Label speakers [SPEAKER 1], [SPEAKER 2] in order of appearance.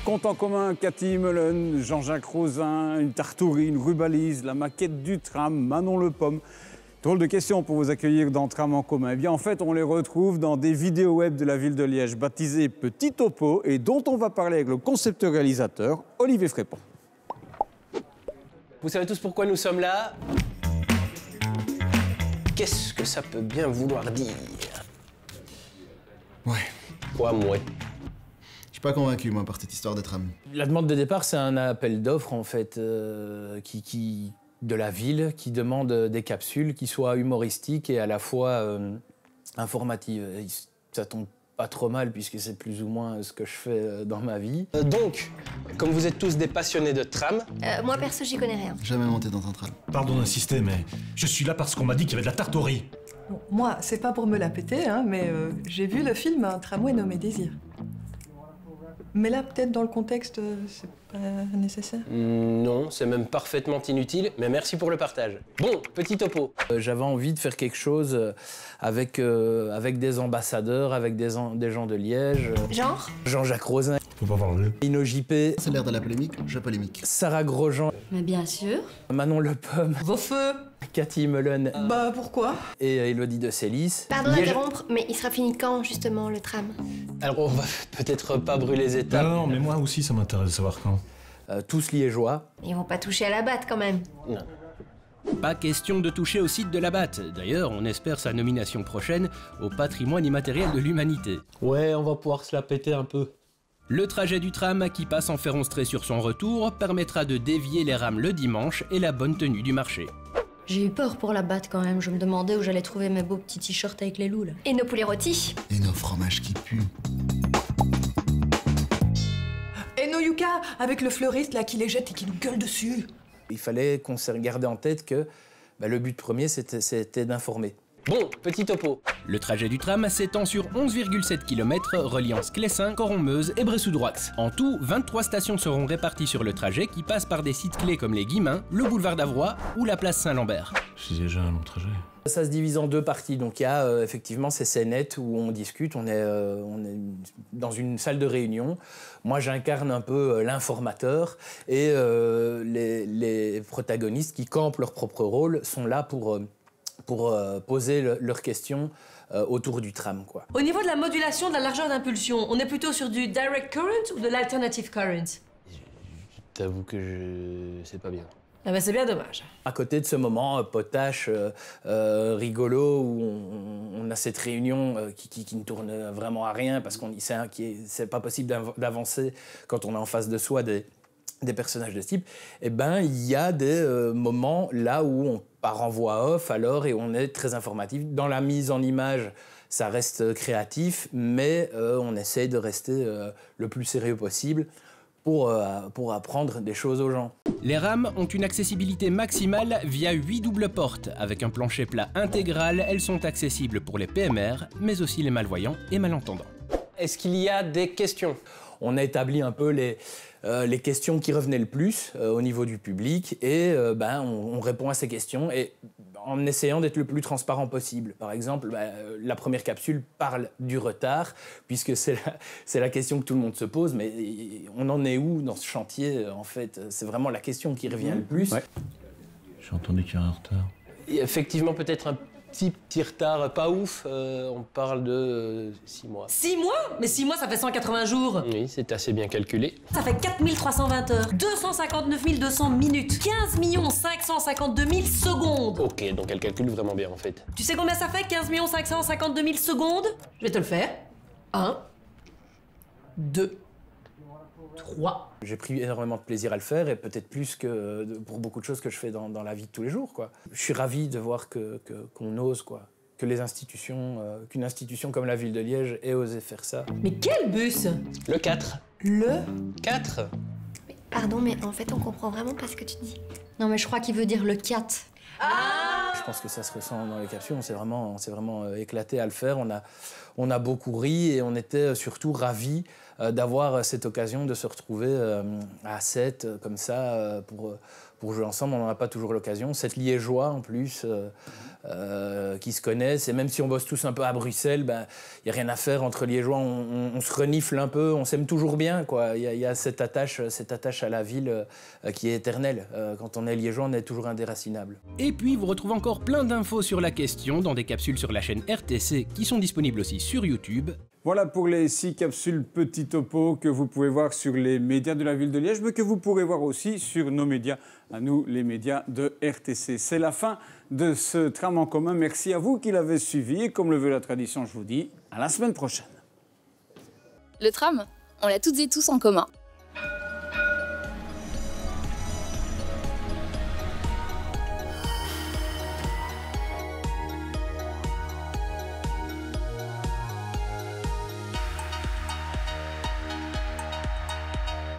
[SPEAKER 1] compte en commun, Cathy Meulen, Jean-Jacques Rosin, une tartourie, une rubalise, la maquette du tram, Manon Le Pomme. Drôle de question pour vous accueillir dans Tram en commun. Eh bien, en fait, on les retrouve dans des vidéos web de la ville de Liège baptisées Petit Topo et dont on va parler avec le concepteur-réalisateur Olivier Frépon.
[SPEAKER 2] Vous savez tous pourquoi nous sommes là? Qu'est-ce que ça peut bien vouloir dire?
[SPEAKER 3] Ouais.
[SPEAKER 2] Quoi, mouais?
[SPEAKER 3] Je suis pas convaincu, moi, par cette histoire de tram.
[SPEAKER 4] La demande de départ, c'est un appel d'offres, en fait, de la ville, qui demande des capsules qui soient humoristiques et à la fois informatives. Et ça tombe pas trop mal, puisque c'est plus ou moins ce que je fais dans ma vie.
[SPEAKER 2] Donc, comme vous êtes tous des passionnés de tram...
[SPEAKER 5] Moi, perso, j'y connais rien.
[SPEAKER 3] Jamais monté dans un tram.
[SPEAKER 6] Pardon d'insister, mais je suis là parce qu'on m'a dit qu'il y avait de la tartaurie.
[SPEAKER 7] Bon, moi, c'est pas pour me la péter, hein, mais j'ai vu le film Un tramway nommé Désir. Mais là, peut-être dans le contexte, c'est pas nécessaire.
[SPEAKER 2] Non, c'est même parfaitement inutile, mais merci pour le partage. Bon, Petit Topo.
[SPEAKER 4] J'avais envie de faire quelque chose avec des ambassadeurs, avec des gens de Liège.
[SPEAKER 5] Genre?
[SPEAKER 4] Jean-Jacques Rosin,
[SPEAKER 6] Faut pas parler.
[SPEAKER 4] Ino JP,
[SPEAKER 3] C'est l'air de la polémique, je polémique.
[SPEAKER 4] Sarah Grosjean,
[SPEAKER 5] Mais bien sûr.
[SPEAKER 4] Manon Le Pomme,
[SPEAKER 7] Vos feux!
[SPEAKER 4] Cathy Meulen
[SPEAKER 7] Bah, pourquoi?
[SPEAKER 4] et Élodie de Célis.
[SPEAKER 5] Pardon
[SPEAKER 4] Liège-
[SPEAKER 5] d'interrompre, mais il sera fini quand, justement, le tram?
[SPEAKER 2] Alors, on va peut-être pas brûler les étapes.
[SPEAKER 6] Non, mais moi aussi, ça m'intéresse de savoir quand.
[SPEAKER 4] tous liégeois.
[SPEAKER 5] Ils vont pas toucher à la batte, quand même.
[SPEAKER 2] Non.
[SPEAKER 8] Pas question de toucher au site de la Batte. D'ailleurs, on espère sa nomination prochaine au patrimoine immatériel de l'humanité.
[SPEAKER 2] Ouais, on va pouvoir se la péter un peu.
[SPEAKER 8] Le trajet du tram qui passe en Ferronstré sur son retour permettra de dévier les rames le dimanche et la bonne tenue du marché.
[SPEAKER 9] J'ai eu peur pour la batte quand même. Je me demandais où j'allais trouver mes beaux petits t-shirts avec les loups là.
[SPEAKER 5] Et nos poulets rôtis?
[SPEAKER 3] Et nos fromages qui puent.
[SPEAKER 7] Et nos yucca, avec le fleuriste là qui les jette et qui nous gueule dessus.
[SPEAKER 4] Il fallait qu'on s'est gardé en tête que le but premier, c'était d'informer.
[SPEAKER 2] Bon, Petit Topo.
[SPEAKER 8] Le trajet du tram s'étend sur 11,7 km reliant Sclessin, Coron-Meuse et Bressou-Droix. En tout, 23 stations seront réparties sur le trajet qui passe par des sites clés comme les Guillemins, le boulevard d'Avroy ou la place Saint-Lambert.
[SPEAKER 6] C'est déjà un long trajet.
[SPEAKER 4] Ça se divise en deux parties. Donc il y a effectivement ces scénettes où on discute, on est dans une salle de réunion. Moi j'incarne un peu l'informateur et les protagonistes qui campent leur propre rôle sont là pour poser leurs questions autour du tram, quoi.
[SPEAKER 10] Au niveau de la modulation de la largeur d'impulsion, on est plutôt sur du direct current ou de l'alternative current?
[SPEAKER 2] T'avoue que je sais pas bien.
[SPEAKER 10] Ah ben c'est bien dommage.
[SPEAKER 4] À côté de ce moment potache, rigolo, où on a cette réunion qui ne tourne vraiment à rien parce qu'on c'est pas possible d'avancer quand on a en face de soi des personnages de ce type, eh ben, il y a des moments là où on part en voix off alors et on est très informatif. Dans la mise en image, ça reste créatif, mais on essaie de rester le plus sérieux possible pour apprendre des choses aux gens.
[SPEAKER 8] Les rames ont une accessibilité maximale via 8 doubles portes. Avec un plancher plat intégral, elles sont accessibles pour les PMR, mais aussi les malvoyants et malentendants.
[SPEAKER 2] Est-ce qu'il y a des questions?
[SPEAKER 4] On a établi un peu les questions qui revenaient le plus au niveau du public et on répond à ces questions et en essayant d'être le plus transparent possible. Par exemple, la première capsule parle du retard puisque c'est la question que tout le monde se pose, mais on en est où dans ce chantier en fait? C'est vraiment la question qui revient le plus.
[SPEAKER 1] Ouais.
[SPEAKER 6] J'ai entendu qu'il y a un retard.
[SPEAKER 2] Et effectivement, peut-être un petit retard, pas ouf. On parle de 6 mois.
[SPEAKER 10] 6 mois? Mais 6 mois, ça fait 180 jours.
[SPEAKER 2] Oui, c'est assez bien calculé.
[SPEAKER 10] Ça fait 4320 heures, 259 200 minutes, 15 552 000 secondes.
[SPEAKER 2] Ok, donc elle calcule vraiment bien en fait.
[SPEAKER 10] Tu sais combien ça fait, 15 552 000 secondes? Je vais te le faire. 1, 2, 3.
[SPEAKER 4] J'ai pris énormément de plaisir à le faire et peut-être plus que pour beaucoup de choses que je fais dans la vie de tous les jours, quoi. Je suis ravi de voir qu'on ose, quoi. Que les institutions, qu'une institution comme la ville de Liège ait osé faire ça.
[SPEAKER 10] Mais quel bus?
[SPEAKER 2] Le 4.
[SPEAKER 10] Le
[SPEAKER 2] 4?
[SPEAKER 5] Mais, pardon, mais en fait, on comprend vraiment pas ce que tu dis.
[SPEAKER 9] Non mais je crois qu'il veut dire le 4.
[SPEAKER 4] Je pense que ça se ressent dans les capsules, on s'est vraiment éclaté à le faire. on a beaucoup ri et on était surtout ravis d'avoir cette occasion de se retrouver à 7 comme ça pour jouer ensemble. On n'en a pas toujours l'occasion. 7 Liégeois en plus qui se connaissent. Et même si on bosse tous un peu à Bruxelles, il n'y a rien à faire entre Liégeois. On se renifle un peu, on s'aime toujours bien, quoi. Il y a cette attache à la ville qui est éternelle. Quand on est Liégeois, on est toujours indéracinable.
[SPEAKER 8] Et puis vous retrouvez encore plein d'infos sur la question dans des capsules sur la chaîne RTC qui sont disponibles aussi sur YouTube.
[SPEAKER 1] Voilà pour les 6 capsules Petit Topo que vous pouvez voir sur les médias de la ville de Liège, mais que vous pourrez voir aussi sur nos médias, à nous les médias de RTC. C'est la fin de ce tram en commun. Merci à vous qui l'avez suivi et comme le veut la tradition, je vous dis à la semaine prochaine.
[SPEAKER 11] Le tram, on l'a toutes et tous en commun.